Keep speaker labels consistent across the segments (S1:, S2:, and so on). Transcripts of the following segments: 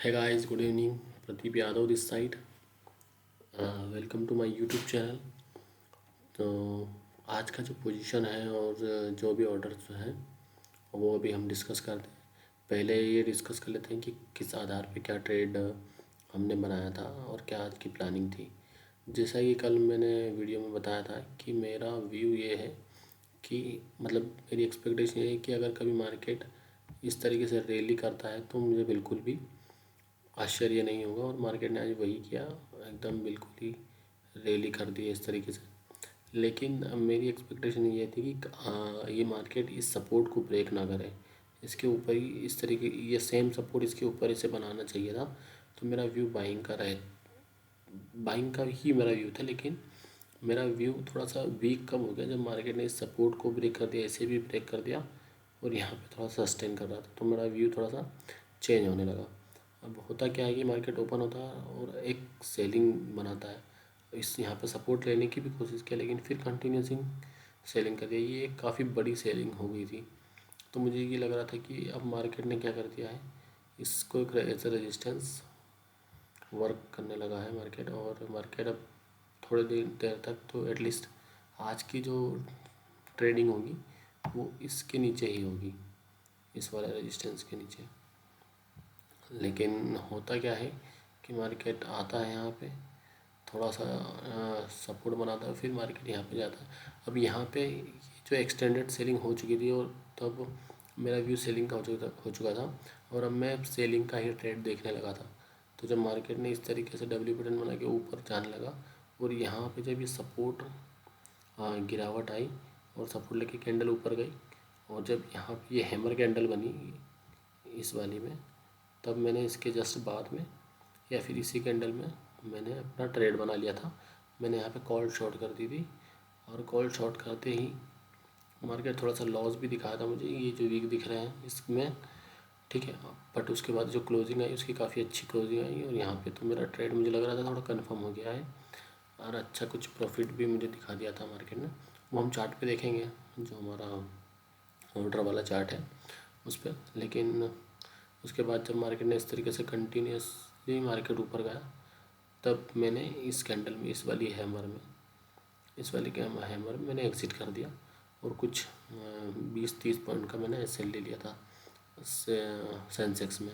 S1: Hey guys, good evening. Pradeep Yadav this side. Welcome to my YouTube channel. तो आज का जो position है और जो भी ऑर्डर्स हैं वो अभी हम डिस्कस करते हैं। पहले ये डिस्कस कर लेते हैं कि किस आधार पे क्या ट्रेड हमने बनाया था और क्या आज की प्लानिंग थी। जैसा कि कल मैंने वीडियो में बताया था कि मेरा व्यू ये है कि मतलब मेरी एक्सपेक्टेशन ये है कि अगर कभी मार्केट इस तरीके से रैली करता है तो मुझे बिल्कुल भी आश्चर्य नहीं होगा। और मार्केट ने आज वही किया, एकदम बिल्कुल ही रैली कर दी है इस तरीके से। लेकिन मेरी एक्सपेक्टेशन ये थी कि ये मार्केट इस सपोर्ट को ब्रेक ना करे, इसके ऊपर ही इस तरीके ये सेम सपोर्ट इसके ऊपर इसे बनाना चाहिए था। तो मेरा व्यू बाइंग का रहे, बाइंग का ही मेरा व्यू था। लेकिन मेरा व्यू थोड़ा सा वीक कब हो गया जब मार्केट ने इस सपोर्ट को ब्रेक कर दिया, ऐसे भी ब्रेक कर दिया और यहाँ पे थोड़ा सा सस्टेन कर रहा था, तो मेरा व्यू थोड़ा सा चेंज होने लगा। अब होता क्या है कि मार्केट ओपन होता है और एक सेलिंग बनाता है, इस यहाँ पे सपोर्ट लेने की भी कोशिश की लेकिन फिर कंटिन्यूसिंग सेलिंग कर दिया। ये एक काफ़ी बड़ी सेलिंग हो गई थी। तो मुझे ये लग रहा था कि अब मार्केट ने क्या कर दिया है, इसको एक एज ए रेजिस्टेंस वर्क करने लगा है मार्केट। और मार्केट अब थोड़ी देर तक तो एटलीस्ट आज की जो ट्रेडिंग होगी वो इसके नीचे ही होगी, इस वाले रेजिस्टेंस के नीचे। लेकिन होता क्या है कि मार्केट आता है यहाँ पे, थोड़ा सा सपोर्ट बनाता है, फिर मार्केट यहाँ पे जाता है। अब यहाँ पे जो एक्सटेंडेड सेलिंग हो चुकी थी और तब मेरा व्यू सेलिंग का हो चुका था और अब मैं सेलिंग का ही ट्रेड देखने लगा था। तो जब मार्केट ने इस तरीके से डब्ल्यू पैटर्न बना के ऊपर जाने लगा और यहाँ पे जब ये सपोर्ट गिरावट आई और सपोर्ट लेके कैंडल ऊपर गई और जब यहाँ पे ये हैमर कैंडल बनी इस वाली में, तब मैंने इसके जस्ट बाद में या फिर इसी कैंडल में मैंने अपना ट्रेड बना लिया था। मैंने यहाँ पे कॉल शॉर्ट कर दी थी और कॉल शॉर्ट करते ही मार्केट थोड़ा सा लॉस भी दिखाया था मुझे, ये जो वीक दिख रहे हैं इसमें, ठीक है। बट उसके बाद जो क्लोजिंग आई उसकी काफ़ी अच्छी क्लोजिंग आई और यहाँ पे तो मेरा ट्रेड मुझे लग रहा था थोड़ा कंफर्म हो गया है और अच्छा कुछ प्रॉफिट भी मुझे दिखा दिया था मार्केट ने। वो हम चार्ट पे देखेंगे, जो हमारा ऑर्डर वाला चार्ट है उस पर। लेकिन उसके बाद जब मार्केट ने इस तरीके से कंटिन्यूसली मार्केट ऊपर गया, तब मैंने इस कैंडल में इस वाली हैमर में इस वाली हैमर में मैंने एग्ज़िट कर दिया और कुछ 20-30 पॉइंट का मैंने एस एल ले लिया था सेंसेक्स में।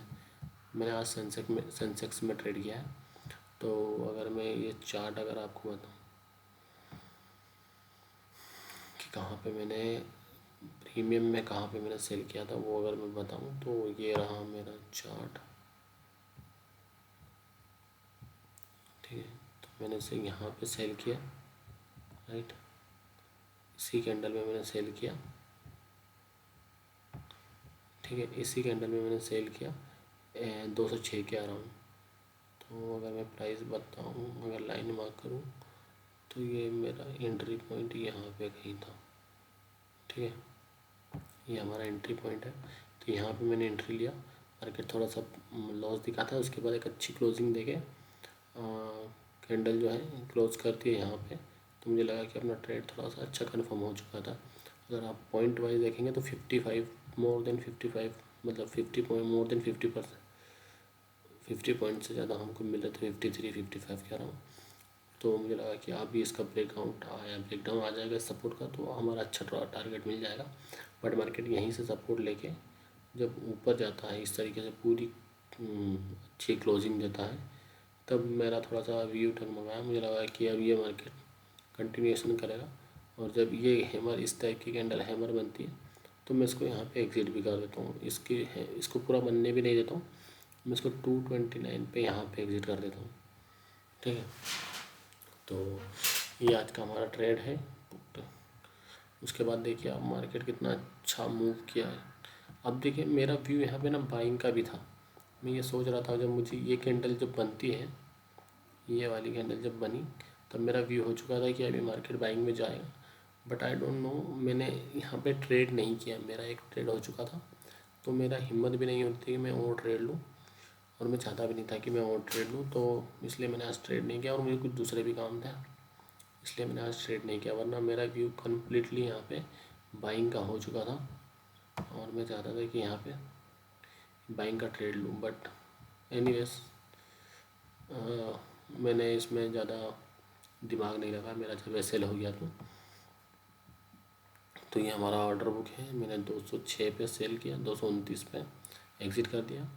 S1: मैंने आज सेंसेक्स में ट्रेड किया है। तो अगर मैं ये चार्ट अगर आपको बताऊँ कि कहाँ पे मैंने प्रीमियम में कहाँ पे मैंने सेल किया था, वो अगर मैं बताऊँ तो ये रहा मेरा चार्ट, ठीक है। तो मैंने इसे यहाँ पे सेल किया, राइट, इसी कैंडल में मैंने सेल किया, ठीक है, इसी कैंडल में मैंने सेल किया 206 के अराउंड। तो अगर मैं प्राइस बताऊँ, अगर लाइन मार्क करूँ तो ये मेरा एंट्री पॉइंट यहाँ पे कहीं था, ठीक है, ये हमारा एंट्री पॉइंट है। तो यहाँ पे मैंने एंट्री लिया, मार्केट थोड़ा सा लॉस दिखा था, उसके बाद एक अच्छी क्लोजिंग देके कैंडल जो है क्लोज करती है यहाँ पे। तो मुझे लगा कि अपना ट्रेड थोड़ा सा अच्छा कंफर्म हो चुका था। अगर आप पॉइंट वाइज देखेंगे तो 55 मोर देन 55 मतलब 50 पॉइंट मोर देन 50%, 50 पॉइंट से ज़्यादा हमको मिल रहे थे, 53-55 के अराउंड। तो मुझे लगा कि अभी इसका ब्रेकडाउन आ जाएगा सपोर्ट का, तो हमारा अच्छा टारगेट मिल जाएगा। बट मार्केट यहीं से सपोर्ट लेके जब ऊपर जाता है इस तरीके से पूरी अच्छी क्लोजिंग देता है, तब मेरा थोड़ा सा व्यू टर्न मंगाया। मुझे लगा कि अब ये मार्केट कंटिन्यूएशन करेगा और जब ये हैमर इस टाइप की कैंडल हैमर बनती है तो मैं इसको यहाँ पे एग्जिट भी कर देता हूँ, इसको पूरा बनने भी नहीं देता हूँ, मैं इसको 229 पे यहाँ पे एग्जिट कर देता हूँ, ठीक है। तो ये आज का हमारा ट्रेड है। तो उसके बाद देखिए आप मार्केट कितना अच्छा मूव किया है। अब देखिए मेरा व्यू यहाँ पे ना बाइंग का भी था। मैं ये सोच रहा था जब मुझे ये कैंडल जब बनती है, ये वाली कैंडल जब बनी, तब मेरा व्यू हो चुका था कि अभी मार्केट बाइंग में जाएगा। बट आई डोंट नो, मैंने यहाँ पे ट्रेड नहीं किया, मेरा एक ट्रेड हो चुका था। तो मेरा हिम्मत भी नहीं होती कि मैं और ट्रेड लूँ और मैं चाहता भी नहीं था कि मैं और ट्रेड लूँ, तो इसलिए मैंने आज ट्रेड नहीं किया और मुझे कुछ दूसरे भी काम थे, इसलिए मैंने आज ट्रेड नहीं किया। वरना मेरा व्यू कम्प्लीटली यहाँ पे बाइंग का हो चुका था और मैं चाहता था कि यहाँ पे बाइंग का ट्रेड लूँ। बट एनीवेज, मैंने इसमें ज़्यादा दिमाग नहीं लगा, मेरा जब सेल हो गया तो ये हमारा ऑर्डर बुक है। मैंने 206 पे सेल किया, 229 पे एग्ज़िट कर दिया,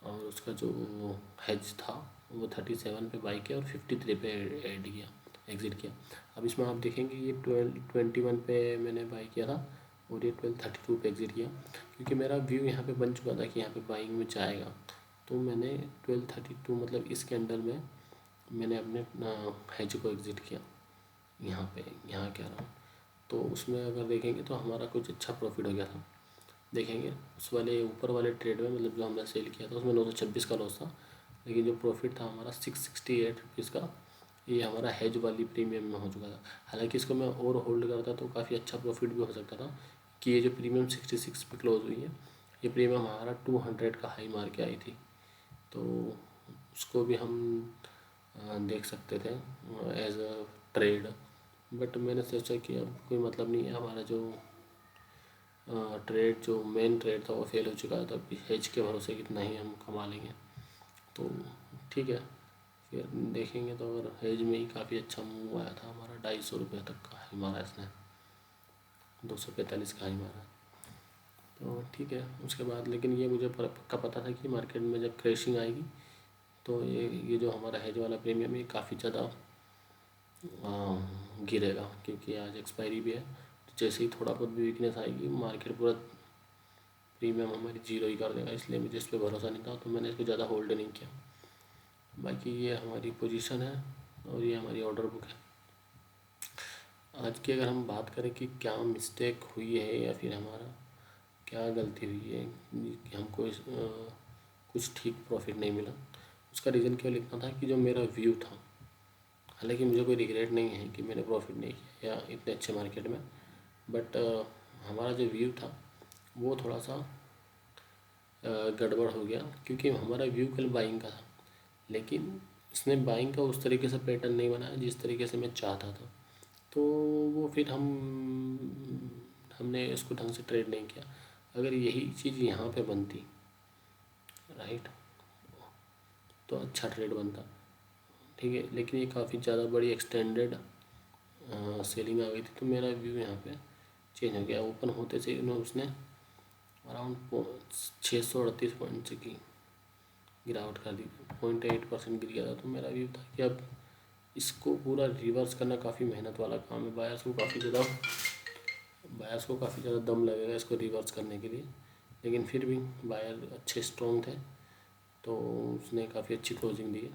S1: और उसका जो हेज था वो 37 पे बाई किया और 53 पे ऐड किया, एग्ज़िट किया। अब इसमें आप देखेंगे ये 21 पे मैंने बाई किया था और ये 32 पे एग्ज़िट किया, क्योंकि मेरा व्यू यहाँ पे बन चुका था कि यहाँ पे बाइंग में जाएगा। तो मैंने 32 मतलब इस कैंडल में मैंने अपने हेज को एग्ज़िट किया, यहाँ पे यहाँ कह रहा हूँ। तो उसमें अगर देखेंगे तो हमारा कुछ अच्छा प्रॉफिट हो गया था। देखेंगे उस वाले ऊपर वाले ट्रेड में, मतलब जो हमने सेल किया था उसमें 926 का लॉस था, लेकिन जो प्रॉफिट था हमारा 668 रुपीज़ का, ये हमारा हेज वाली प्रीमियम में हो चुका था। हालांकि इसको मैं और होल्ड करता तो काफ़ी अच्छा प्रॉफिट भी हो सकता था, कि ये जो प्रीमियम 66 पे क्लोज हुई है, ये प्रीमियम हमारा 200 का हाई मार के आई थी, तो उसको भी हम देख सकते थे एज अ ट्रेड। बट मैंने सोचा कि अब कोई मतलब नहीं है, हमारा जो ट्रेड जो मेन ट्रेड था वो फेल हो चुका था, तब हेज के भरोसे कितना ही हम कमा लेंगे। तो ठीक है, फिर देखेंगे। तो अगर हेज में ही काफ़ी अच्छा मूव आया था हमारा, 250 रुपये तक का हाई मारा इसने, 245 का हाई मारा। तो ठीक है, उसके बाद लेकिन ये मुझे पक्का पता था कि मार्केट में जब क्रैशिंग आएगी तो ये जो हमारा हेज वाला प्रीमियम है काफ़ी ज़्यादा गिरेगा, क्योंकि आज एक्सपायरी भी है। तो जैसे ही थोड़ा बहुत भी वीकनेस आएगी, मार्केट पूरा प्रीमियम हमारी जीरो ही कर देगा, इसलिए मुझे इस पर भरोसा नहीं था, तो मैंने इसको ज़्यादा होल्ड नहीं किया। बाकी ये हमारी पोजीशन है और ये हमारी ऑर्डर बुक है। आज की अगर हम बात करें कि क्या मिस्टेक हुई है या फिर हमारा क्या गलती हुई है कि हमको कुछ ठीक प्रॉफिट नहीं मिला, उसका रीज़न केवल इतना था कि जो मेरा व्यू था, हालांकि मुझे कोई रिग्रेट नहीं है कि मैंने प्रॉफिट नहीं किया या इतने अच्छे मार्केट में, बट हमारा जो व्यू था वो थोड़ा सा गड़बड़ हो गया, क्योंकि हमारा व्यू कल बाइंग का था, लेकिन इसने बाइंग का उस तरीके से पैटर्न नहीं बनाया जिस तरीके से मैं चाहता था। तो वो फिर हमने इसको ढंग से ट्रेड नहीं किया। अगर यही चीज़ यहाँ पे बनती, राइट, तो अच्छा ट्रेड बनता, ठीक है। लेकिन ये काफ़ी ज़्यादा बड़ी एक्सटेंडेड सेलिंग आ गई थी, तो मेरा व्यू यहाँ पे चेंज हो गया। ओपन होते से उसने अराउंड 638 पॉइंट से की गिरावट कर दी, 0.8% गिर गया था। तो मेरा व्यू था कि अब इसको पूरा रिवर्स करना काफ़ी मेहनत वाला काम है, बायर्स को काफ़ी ज़्यादा दम लगेगा इसको रिवर्स करने के लिए, लेकिन फिर भी बायर अच्छे स्ट्रॉन्ग थे, तो उसने काफ़ी अच्छी क्लोजिंग दी है।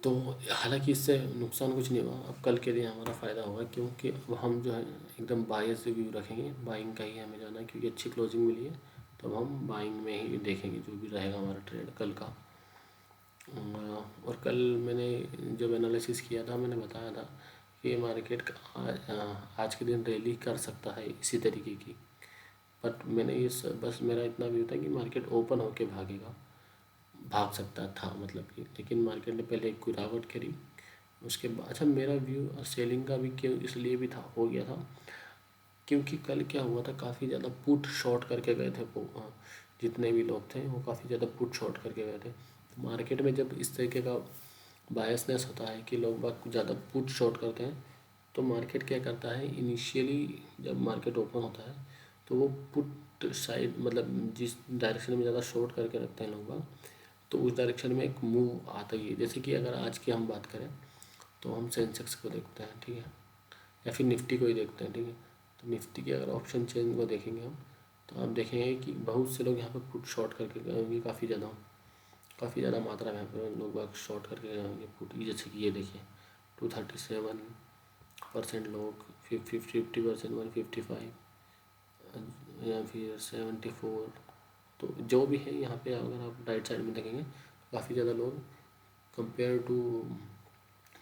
S1: तो हालांकि इससे नुकसान कुछ नहीं हुआ, अब कल के लिए हमारा फ़ायदा होगा, क्योंकि अब हम जो है एकदम बायर से व्यू रखेंगे, बाइंग का ही हमें जाना है, क्योंकि अच्छी क्लोजिंग मिली है, तो अब हम बाइंग में ही देखेंगे जो भी रहेगा हमारा ट्रेड कल का। और कल मैंने जब एनालिसिस किया था, मैंने बताया था कि मार्केट आज के दिन रैली कर सकता है इसी तरीके की, बट मैंने बस मेरा इतना व्यू था कि मार्केट ओपन होके भाग सकता था, मतलब कि, लेकिन मार्केट ने पहले एक गिरावट करी, उसके बाद अच्छा मेरा व्यू सेलिंग का भी क्यों इसलिए भी था, हो गया था, क्योंकि कल क्या हुआ था, काफ़ी ज़्यादा पुट शॉर्ट करके गए थे जितने भी लोग थे वो काफ़ी ज़्यादा पुट शॉर्ट करके गए थे। तो मार्केट में जब इस तरीके का बायसनेस होता है कि लोग बाग ज़्यादा पुट शॉर्ट करते हैं, तो मार्केट क्या करता है, इनिशियली जब मार्केट ओपन होता है तो वो पुट साइड, मतलब जिस डायरेक्शन में ज़्यादा शॉर्ट करके रखते हैं लोग बाग, तो उस डायरेक्शन में एक मूव आता ही है। जैसे कि अगर आज की हम बात करें तो हम सेंसेक्स को देखते हैं, ठीक है, या फिर निफ्टी को ही देखते हैं, ठीक है। तो निफ्टी के अगर ऑप्शन चेंज को देखेंगे हम, तो आप देखेंगे कि बहुत से लोग यहाँ पर पुट शॉर्ट करके गए होंगे, काफ़ी ज़्यादा मात्रा में यहाँ पर लोग बाग शॉर्ट करके गए होंगे पुट। जैसे कि ये देखिए 237% लोग, 50% 155 या फिर 74, तो जो भी है यहाँ पे अगर आप राइट साइड में देखेंगे तो काफ़ी ज़्यादा लोग कंपेयर टू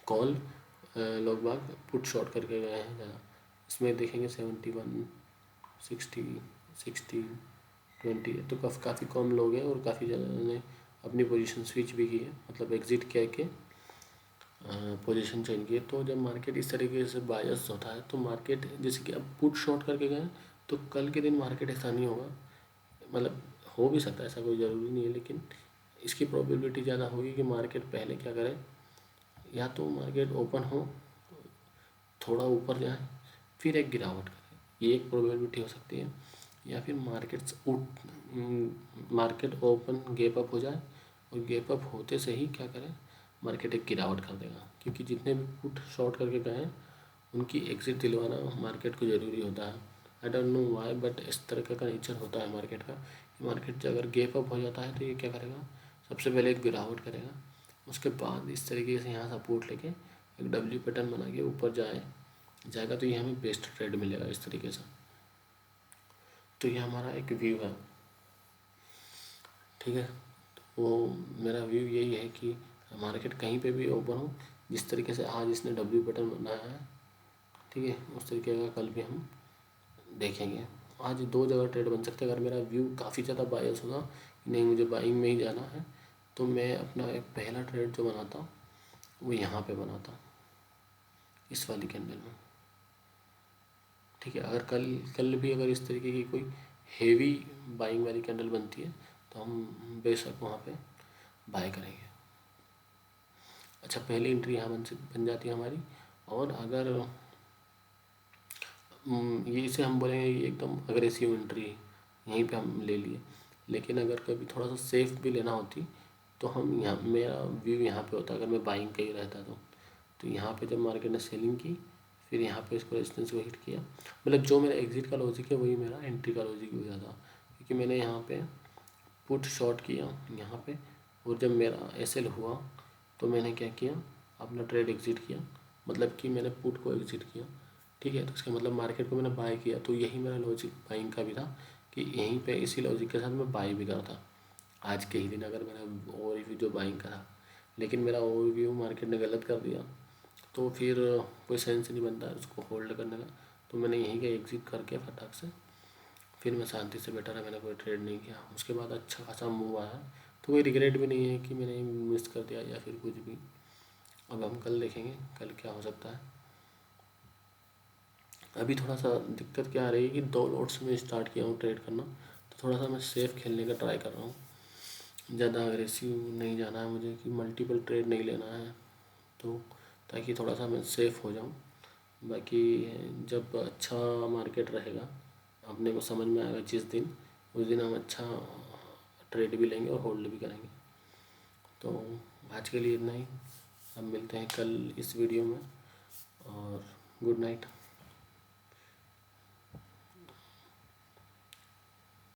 S1: कॉल लोग बाग पुट शॉर्ट करके गए हैं ज़्यादा। इसमें देखेंगे 71, 60, 16, 20, तो काफ़ी कम लोग हैं, और काफ़ी ज़्यादा ने अपनी पोजीशन स्विच भी की है, मतलब एग्जिट किया के पोजीशन चेंज की है। तो जब मार्केट इस तरीके से बायस होता है, तो मार्केट जैसे कि अब पुट शॉर्ट करके गए, तो कल के दिन मार्केट ऐसा नहीं होगा, मतलब हो भी सकता है, ऐसा कोई ज़रूरी नहीं है, लेकिन इसकी प्रोबेबिलिटी ज़्यादा होगी कि मार्केट पहले क्या करे, या तो मार्केट ओपन हो, थोड़ा ऊपर जाए, फिर एक गिरावट करे, ये एक प्रोबेबिलिटी हो सकती है। या फिर मार्केट ओपन गैप अप हो जाए और गैप अप होते से ही क्या करे, मार्केट एक गिरावट कर देगा। क्योंकि जितने भी पुट शॉर्ट करके गए हैं उनकी एग्ज़िट दिलवाना मार्केट को ज़रूरी होता है। I don't know why, but इस तरह का नेचर होता है मार्केट का। मार्केट अगर गैप अप हो जाता है तो ये क्या करेगा, सबसे पहले एक गिरावट करेगा, उसके बाद इस तरीके से यहाँ सपोर्ट लेके एक डब्ल्यू पैटर्न बना के ऊपर जाएगा तो ये हमें बेस्ट ट्रेड मिलेगा इस तरीके से। तो ये हमारा एक व्यू है, ठीक है। तो मेरा व्यू यही है कि मार्केट कहीं पे भी ओपन हो, जिस तरीके से आज इसने डब्ल्यू पैटर्न बनाया है, ठीक है, उस तरीके का कल भी हम देखेंगे। आज दो जगह ट्रेड बन सकते हैं। अगर मेरा व्यू काफ़ी ज़्यादा बायस होगा कि नहीं मुझे बाइंग में ही जाना है, तो मैं अपना एक पहला ट्रेड जो बनाता हूँ वो यहाँ पे बनाता हूँ, इस वाली कैंडल में, ठीक है। अगर कल भी अगर इस तरीके की कोई हेवी बाइंग वाली कैंडल बनती है तो हम बेशक वहाँ पे बाय करेंगे। अच्छा, पहली एंट्री यहाँ बन जाती है हमारी। और अगर ये इसे हम बोलेंगे कि एकदम अग्रेसिव एंट्री यहीं पे हम ले लिए, लेकिन अगर कभी थोड़ा सा सेफ भी लेना होती तो हम यहाँ, मेरा व्यू यहाँ पे होता अगर मैं बाइंग का ही रहता तो यहाँ पे जब मार्केट ने सेलिंग की, फिर यहाँ पे इसको रेजिस्टेंस को हिट किया, मतलब जो मेरा एग्जिट का लॉजिक है वही मेरा एंट्री का लॉजिक भी हो जाता। क्योंकि मैंने यहाँ पे पुट शॉर्ट किया यहाँ पे, और जब मेरा एसएल हुआ तो मैंने क्या किया, अपना ट्रेड एग्जिट किया, मतलब कि मैंने पुट को एग्जिट किया, ठीक है। तो इसका मतलब मार्केट को मैंने बाय किया। तो यही मेरा लॉजिक बाइंग का भी था कि यहीं पे इसी लॉजिक के साथ मैं बाय भी करता आज के ही दिन, अगर मैंने ओवरव्यू जो बाइंग करा। लेकिन मेरा ओवरव्यू मार्केट ने गलत कर दिया, तो फिर कोई सेंस नहीं बनता है उसको होल्ड करने का। तो मैंने यहीं का एग्जिट करके फटाक से फिर मैं शांति से बैठा रहा, मैंने कोई ट्रेड नहीं किया। उसके बाद अच्छा खासा मूव आया, तो कोई रिग्रेट भी नहीं है कि मैंने मिस कर दिया या फिर कुछ भी। अब हम कल देखेंगे कल क्या हो सकता है। अभी थोड़ा सा दिक्कत क्या आ रही है कि 2 लॉट्स में स्टार्ट किया हूँ ट्रेड करना, तो थोड़ा सा मैं सेफ़ खेलने का ट्राई कर रहा हूँ। ज़्यादा अग्रेसिव नहीं जाना है मुझे कि मल्टीपल ट्रेड नहीं लेना है, तो ताकि थोड़ा सा मैं सेफ़ हो जाऊँ। बाकी जब अच्छा मार्केट रहेगा, अपने को समझ में आएगा जिस दिन, उस दिन हम अच्छा ट्रेड भी लेंगे और होल्ड भी करेंगे। तो आज के लिए इतना ही, अब मिलते हैं कल इस वीडियो में, और गुड नाइट।